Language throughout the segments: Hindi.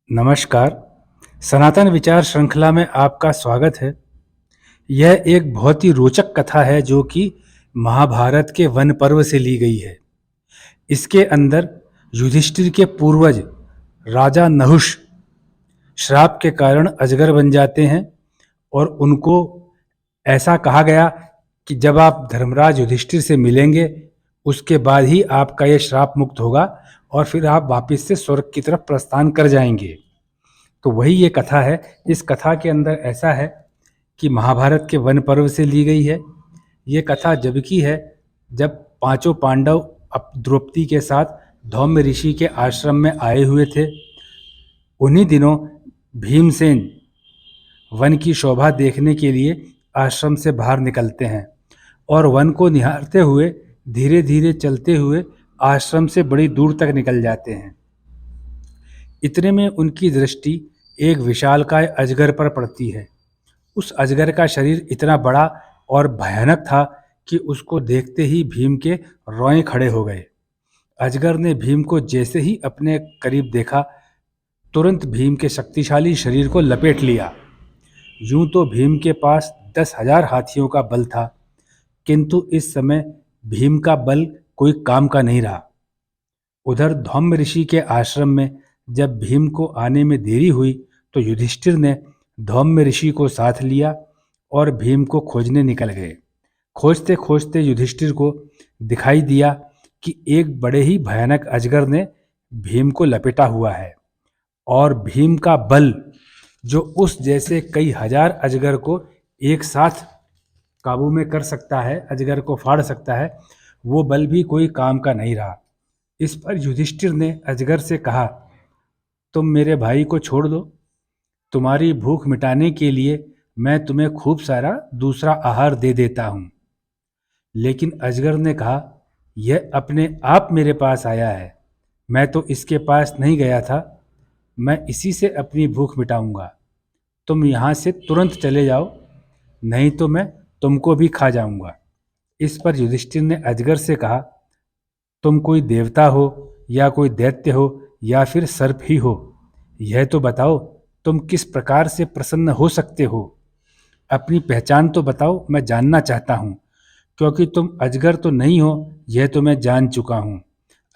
नमस्कार। सनातन विचार श्रृंखला में आपका स्वागत है। यह एक बहुत ही रोचक कथा है जो कि महाभारत के वन पर्व से ली गई है। इसके अंदर युधिष्ठिर के पूर्वज राजा नहुष श्राप के कारण अजगर बन जाते हैं और उनको ऐसा कहा गया कि जब आप धर्मराज युधिष्ठिर से मिलेंगे उसके बाद ही आपका यह श्राप मुक्त होगा और फिर आप वापस से स्वर्ग की तरफ प्रस्थान कर जाएंगे। तो वही ये कथा है। इस कथा के अंदर ऐसा है कि महाभारत के वन पर्व से ली गई है। ये कथा जब की है जब पांचों पांडव द्रौपदी के साथ धौम्य ऋषि के आश्रम में आए हुए थे। उन्हीं दिनों भीमसेन वन की शोभा देखने के लिए आश्रम से बाहर निकलते हैं और वन को निहारते हुए धीरे धीरे चलते हुए आश्रम से बड़ी दूर तक निकल जाते हैं। इतने में उनकी दृष्टि एक विशालकाय अजगर पर पड़ती है। उस अजगर का शरीर इतना बड़ा और भयानक था कि उसको देखते ही भीम के रोए खड़े हो गए। अजगर ने भीम को जैसे ही अपने करीब देखा तुरंत भीम के शक्तिशाली शरीर को लपेट लिया। यूं तो भीम के पास 10,000 हाथियों का बल था, किंतु इस समय भीम का बल कोई काम का नहीं रहा। उधर धौम्य ऋषि के आश्रम में जब भीम को आने में देरी हुई तो युधिष्ठिर ने धौम्य ऋषि को साथ लिया और भीम को खोजने निकल गए। खोजते खोजते युधिष्ठिर को दिखाई दिया कि एक बड़े ही भयानक अजगर ने भीम को लपेटा हुआ है और भीम का बल जो उस जैसे कई हजार अजगर को एक साथ काबू में कर सकता है, अजगर को फाड़ सकता है, वो बल भी कोई काम का नहीं रहा। इस पर युधिष्ठिर ने अजगर से कहा, तुम मेरे भाई को छोड़ दो, तुम्हारी भूख मिटाने के लिए मैं तुम्हें खूब सारा दूसरा आहार दे देता हूँ। लेकिन अजगर ने कहा, यह अपने आप मेरे पास आया है, मैं तो इसके पास नहीं गया था, मैं इसी से अपनी भूख मिटाऊंगा। तुम यहाँ से तुरंत चले जाओ, नहीं तो मैं तुमको भी खा जाऊंगा। इस पर युधिष्ठिर ने अजगर से कहा, तुम कोई देवता हो या कोई दैत्य हो या फिर सर्प ही हो, यह तो बताओ तुम किस प्रकार से प्रसन्न हो सकते हो। अपनी पहचान तो बताओ, मैं जानना चाहता हूँ, क्योंकि तुम अजगर तो नहीं हो यह तो मैं जान चुका हूँ।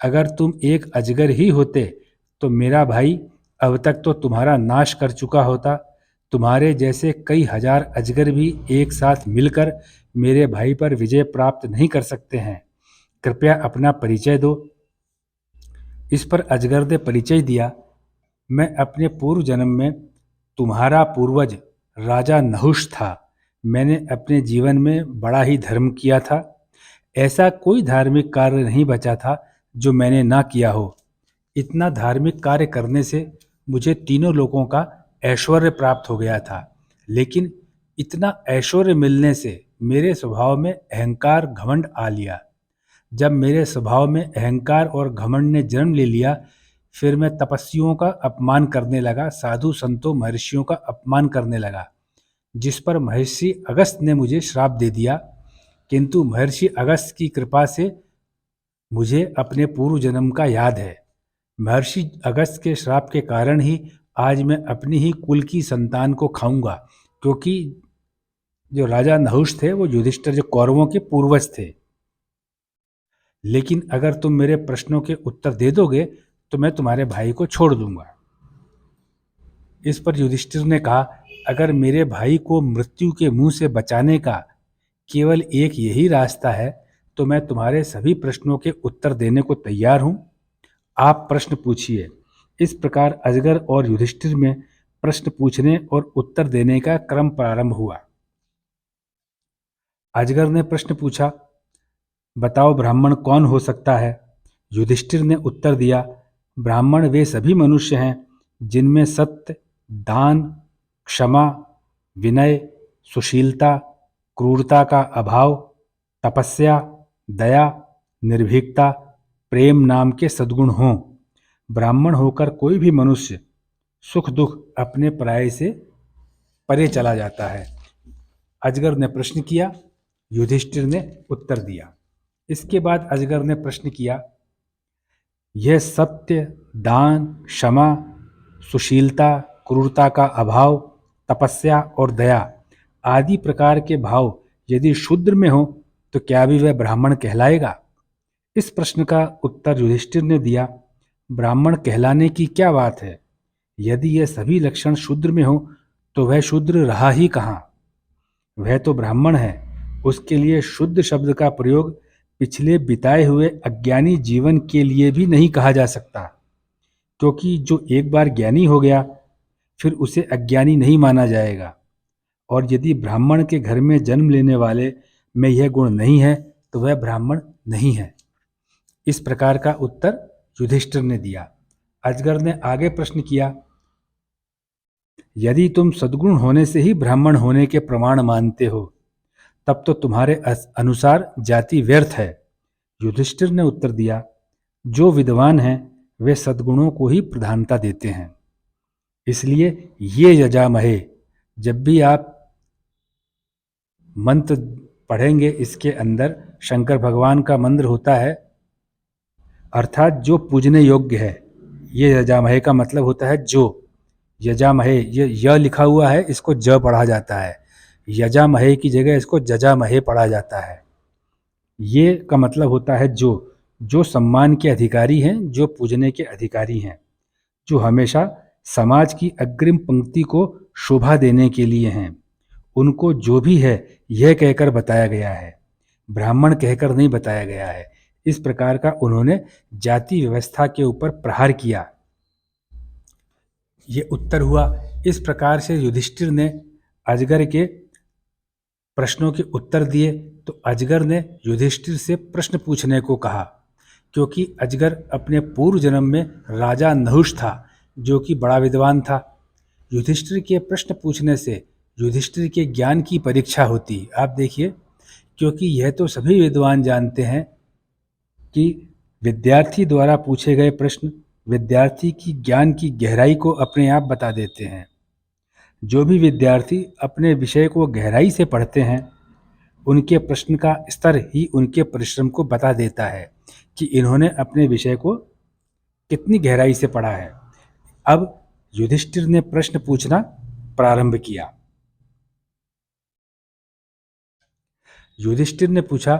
अगर तुम एक अजगर ही होते तो मेरा भाई अब तक तो तुम्हारा नाश कर चुका होता। तुम्हारे जैसे कई हजार अजगर भी एक साथ मिलकर मेरे भाई पर विजय प्राप्त नहीं कर सकते हैं। कृपया अपना परिचय दो। इस पर अजगर ने परिचय दिया, मैं अपने पूर्व जन्म में तुम्हारा पूर्वज राजा नहुष था। मैंने अपने जीवन में बड़ा ही धर्म किया था। ऐसा कोई धार्मिक कार्य नहीं बचा था जो मैंने ना किया हो। इतना धार्मिक कार्य करने से मुझे तीनों लोगों का ऐश्वर्य प्राप्त हो गया था। लेकिन इतना ऐश्वर्य मिलने से मेरे स्वभाव में अहंकार घमंड आ लिया। जब मेरे स्वभाव में अहंकार और घमंड ने जन्म ले लिया, फिर मैं तपस्वियों का अपमान करने लगा, साधु संतों महर्षियों का अपमान करने लगा, जिस पर महर्षि अगस्त्य ने मुझे श्राप दे दिया। किंतु महर्षि अगस्त्य की कृपा से मुझे अपने पूर्व जन्म का याद है। महर्षि अगस्त्य के श्राप के कारण ही आज मैं अपनी ही कुल की संतान को खाऊंगा, क्योंकि जो राजा नहुष थे वो युधिष्ठिर जो कौरवों के पूर्वज थे। लेकिन अगर तुम मेरे प्रश्नों के उत्तर दे दोगे तो मैं तुम्हारे भाई को छोड़ दूंगा। इस पर युधिष्ठिर ने कहा, अगर मेरे भाई को मृत्यु के मुंह से बचाने का केवल एक यही रास्ता है तो मैं तुम्हारे सभी प्रश्नों के उत्तर देने को तैयार हूं। आप प्रश्न पूछिए। इस प्रकार अजगर और युधिष्ठिर में प्रश्न पूछने और उत्तर देने का क्रम प्रारंभ हुआ। अजगर ने प्रश्न पूछा, बताओ ब्राह्मण कौन हो सकता है। युधिष्ठिर ने उत्तर दिया, ब्राह्मण वे सभी मनुष्य हैं जिनमें सत्य, दान, क्षमा, विनय, सुशीलता, क्रूरता का अभाव, तपस्या, दया, निर्भीकता, प्रेम नाम के सद्गुण हों। ब्राह्मण होकर कोई भी मनुष्य सुख दुख अपने पराये से परे चला जाता है। अजगर ने प्रश्न किया, युधिष्ठिर ने उत्तर दिया। इसके बाद अजगर ने प्रश्न किया, यह सत्य, दान, क्षमा, सुशीलता, क्रूरता का अभाव, तपस्या और दया आदि प्रकार के भाव यदि शूद्र में हो तो क्या भी वह ब्राह्मण कहलाएगा? इस प्रश्न का उत्तर युधिष्ठिर ने दिया, ब्राह्मण कहलाने की क्या बात है? यदि यह सभी लक्षण शूद्र में हो तो वह शूद्र रहा ही कहाँ? वह तो ब्राह्मण है। उसके लिए शुद्ध शब्द का प्रयोग पिछले बिताए हुए अज्ञानी जीवन के लिए भी नहीं कहा जा सकता, क्योंकि जो एक बार ज्ञानी हो गया फिर उसे अज्ञानी नहीं माना जाएगा। और यदि ब्राह्मण के घर में जन्म लेने वाले में यह गुण नहीं है तो वह ब्राह्मण नहीं है। इस प्रकार का उत्तर युधिष्ठिर ने दिया। अजगर ने आगे प्रश्न किया, यदि तुम सद्गुण होने से ही ब्राह्मण होने के प्रमाण मानते हो तब तो तुम्हारे अनुसार जाति व्यर्थ है। युधिष्ठिर ने उत्तर दिया, जो विद्वान हैं वे सद्गुणों को ही प्रधानता देते हैं। इसलिए ये यजामहे, जब भी आप मंत्र पढ़ेंगे इसके अंदर शंकर भगवान का मंत्र होता है, अर्थात जो पूजने योग्य है। ये यजामहे का मतलब होता है जो। यजामहे, ये य लिखा हुआ है, इसको ज पढ़ा जाता है। यजामहे की जगह इसको जजामहे पढ़ा जाता है। ये का मतलब होता है जो सम्मान के अधिकारी हैं, जो पूजने के अधिकारी हैं, जो हमेशा समाज की अग्रिम पंक्ति को शोभा देने के लिए हैं। उनको जो भी है यह कहकर बताया गया है, ब्राह्मण कहकर नहीं बताया गया है। इस प्रकार का उन्होंने जाति व्यवस्था के ऊपर प्रहार किया। ये उत्तर हुआ। इस प्रकार से युधिष्ठिर ने अजगर के प्रश्नों के उत्तर दिए। तो अजगर ने युधिष्ठिर से प्रश्न पूछने को कहा, क्योंकि अजगर अपने पूर्व जन्म में राजा नहुष था, जो कि बड़ा विद्वान था। युधिष्ठिर के प्रश्न पूछने से युधिष्ठिर के ज्ञान की परीक्षा होती। आप देखिए, क्योंकि यह तो सभी विद्वान जानते हैं कि विद्यार्थी द्वारा पूछे गए प्रश्न विद्यार्थी की ज्ञान की गहराई को अपने आप बता देते हैं। जो भी विद्यार्थी अपने विषय को गहराई से पढ़ते हैं, उनके प्रश्न का स्तर ही उनके परिश्रम को बता देता है कि इन्होंने अपने विषय को कितनी गहराई से पढ़ा है। अब युधिष्ठिर ने प्रश्न पूछना प्रारंभ किया। युधिष्ठिर ने पूछा,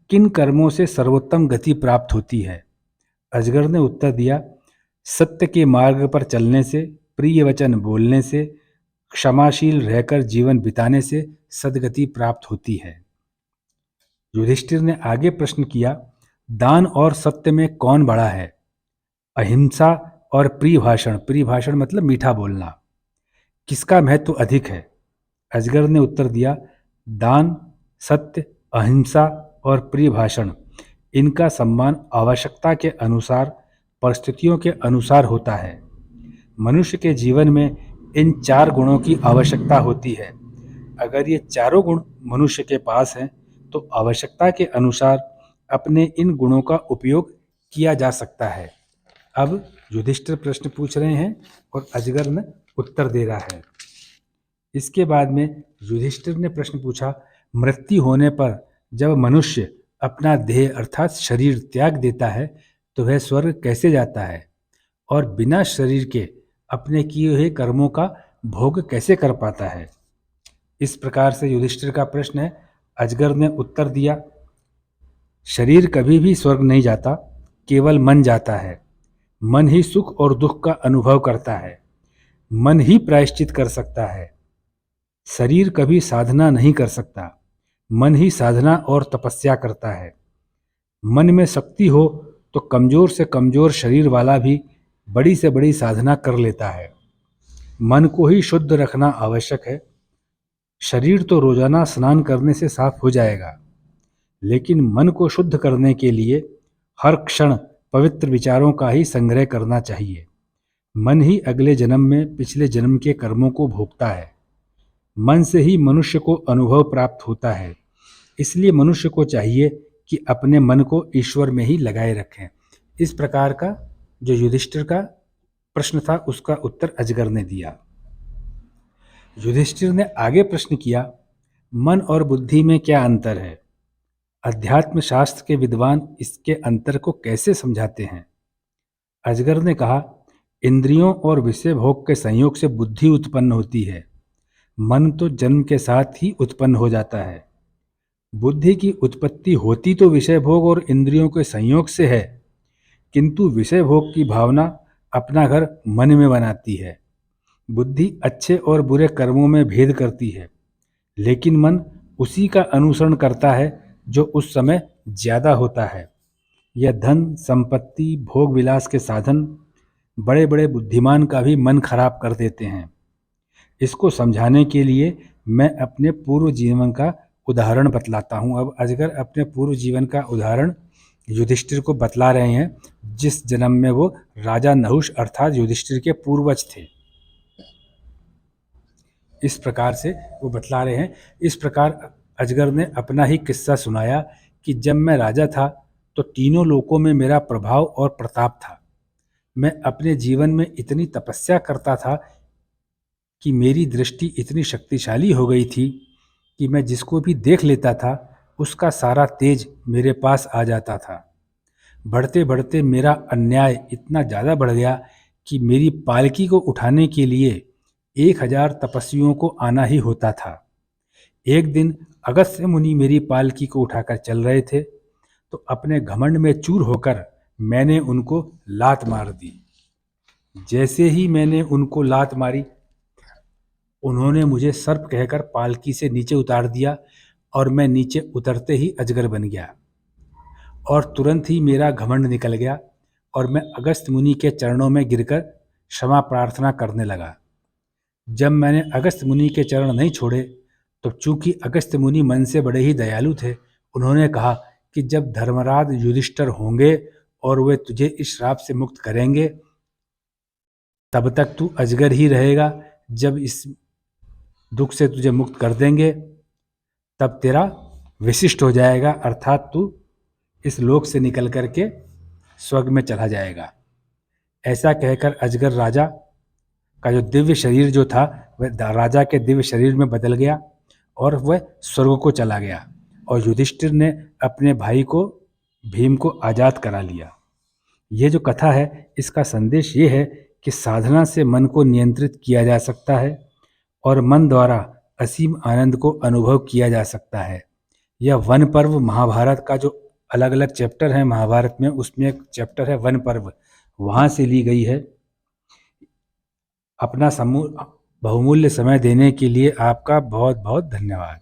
किन कर्मों से सर्वोत्तम गति प्राप्त होती है? अजगर ने उत्तर दिया, सत्य के मार्ग पर चलने से, प्रिय वचन बोलने से, क्षमाशील रहकर जीवन बिताने से सद्गति प्राप्त होती है। युधिष्ठिर ने आगे प्रश्न किया, दान और सत्य में कौन बड़ा है? अहिंसा और प्रिय भाषण मतलब मीठा बोलना, किसका महत्व अधिक है? अजगर ने उत्तर दिया, दान, सत्य, अहिंसा और प्रिय भाषण, इनका सम्मान आवश्यकता के अनुसार, परिस्थितियों के अनुसार होता है। मनुष्य के जीवन में इन 4 गुणों की आवश्यकता होती है। अगर ये चारों गुण मनुष्य के पास हैं तो आवश्यकता के अनुसार अपने इन गुणों का उपयोग किया जा सकता है। अब युधिष्ठिर प्रश्न पूछ रहे हैं और अजगर ने उत्तर दे रहा है। इसके बाद में युधिष्ठिर ने प्रश्न पूछा, मृत्यु होने पर जब मनुष्य अपना देह अर्थात शरीर त्याग देता है तो वह स्वर्ग कैसे जाता है और बिना शरीर के अपने किए हुए कर्मों का भोग कैसे कर पाता है? इस प्रकार से युधिष्ठिर का प्रश्न है। अजगर ने उत्तर दिया, शरीर कभी भी स्वर्ग नहीं जाता, केवल मन जाता है। मन ही सुख और दुख का अनुभव करता है। मन ही प्रायश्चित कर सकता है। शरीर कभी साधना नहीं कर सकता। मन ही साधना और तपस्या करता है। मन में शक्ति हो तो कमजोर से कमजोर शरीर वाला भी बड़ी से बड़ी साधना कर लेता है। मन को ही शुद्ध रखना आवश्यक है। शरीर तो रोजाना स्नान करने से साफ हो जाएगा, लेकिन मन को शुद्ध करने के लिए हर क्षण पवित्र विचारों का ही संग्रह करना चाहिए। मन ही अगले जन्म में पिछले जन्म के कर्मों को भोगता है। मन से ही मनुष्य को अनुभव प्राप्त होता है। इसलिए मनुष्य को चाहिए कि अपने मन को ईश्वर में ही लगाए रखें। इस प्रकार का जो युधिष्ठिर का प्रश्न था उसका उत्तर अजगर ने दिया। युधिष्ठिर ने आगे प्रश्न किया, मन और बुद्धि में क्या अंतर है? अध्यात्म शास्त्र के विद्वान इसके अंतर को कैसे समझाते हैं? अजगर ने कहा, इंद्रियों और विषय भोग के संयोग से बुद्धि उत्पन्न होती है। मन तो जन्म के साथ ही उत्पन्न हो जाता है। बुद्धि की उत्पत्ति होती तो विषय भोग और इंद्रियों के संयोग से है, किंतु विषय भोग की भावना अपना घर मन में बनाती है। बुद्धि अच्छे और बुरे कर्मों में भेद करती है, लेकिन मन उसी का अनुसरण करता है जो उस समय ज्यादा होता है। यह धन, संपत्ति, भोग विलास के साधन बड़े बड़े बुद्धिमान का भी मन खराब कर देते हैं। इसको समझाने के लिए मैं अपने पूर्व जीवन का उदाहरण बतलाता हूँ। अब अजगर अपने पूर्व जीवन का उदाहरण युधिष्ठिर को बतला रहे हैं, जिस जन्म में वो राजा नहुष अर्थात युधिष्ठिर के पूर्वज थे। इस प्रकार से वो बतला रहे हैं। इस प्रकार अजगर ने अपना ही किस्सा सुनाया कि जब मैं राजा था तो तीनों लोकों में मेरा प्रभाव और प्रताप था। मैं अपने जीवन में इतनी तपस्या करता था कि मेरी दृष्टि इतनी शक्तिशाली हो गई थी कि मैं जिसको भी देख लेता था उसका सारा तेज मेरे पास आ जाता था। बढ़ते बढ़ते मेरा अन्याय इतना ज़्यादा बढ़ गया कि मेरी पालकी को उठाने के लिए 1000 तपस्वियों को आना ही होता था। एक दिन अगस्त्य मुनि मेरी पालकी को उठाकर चल रहे थे तो अपने घमंड में चूर होकर मैंने उनको लात मार दी। जैसे ही मैंने उनको लात मारी, उन्होंने मुझे सर्प कहकर पालकी से नीचे उतार दिया और मैं नीचे उतरते ही अजगर बन गया और तुरंत ही मेरा घमंड निकल गया और मैं अगस्त्य मुनि के चरणों में गिरकर क्षमा प्रार्थना करने लगा। जब मैंने अगस्त्य मुनि के चरण नहीं छोड़े तो चूंकि अगस्त्य मुनि मन से बड़े ही दयालु थे, उन्होंने कहा कि जब धर्मराज युधिष्ठिर होंगे और वे तुझे इस श्राप से मुक्त करेंगे तब तक तू अजगर ही रहेगा। जब इस दुख से तुझे मुक्त कर देंगे तब तेरा विशिष्ट हो जाएगा, अर्थात तू इस लोक से निकल करके स्वर्ग में चला जाएगा। ऐसा कहकर अजगर राजा का जो दिव्य शरीर जो था वह राजा के दिव्य शरीर में बदल गया और वह स्वर्ग को चला गया और युधिष्ठिर ने अपने भाई को भीम को आजाद करा लिया। ये जो कथा है इसका संदेश ये है कि साधना से मन को नियंत्रित किया जा सकता है और मन द्वारा असीम आनंद को अनुभव किया जा सकता है। यह वन पर्व महाभारत का जो अलग अलग चैप्टर है महाभारत में, उसमें एक चैप्टर है वन पर्व, वहाँ से ली गई है। अपना बहुमूल्य समय देने के लिए आपका बहुत बहुत धन्यवाद।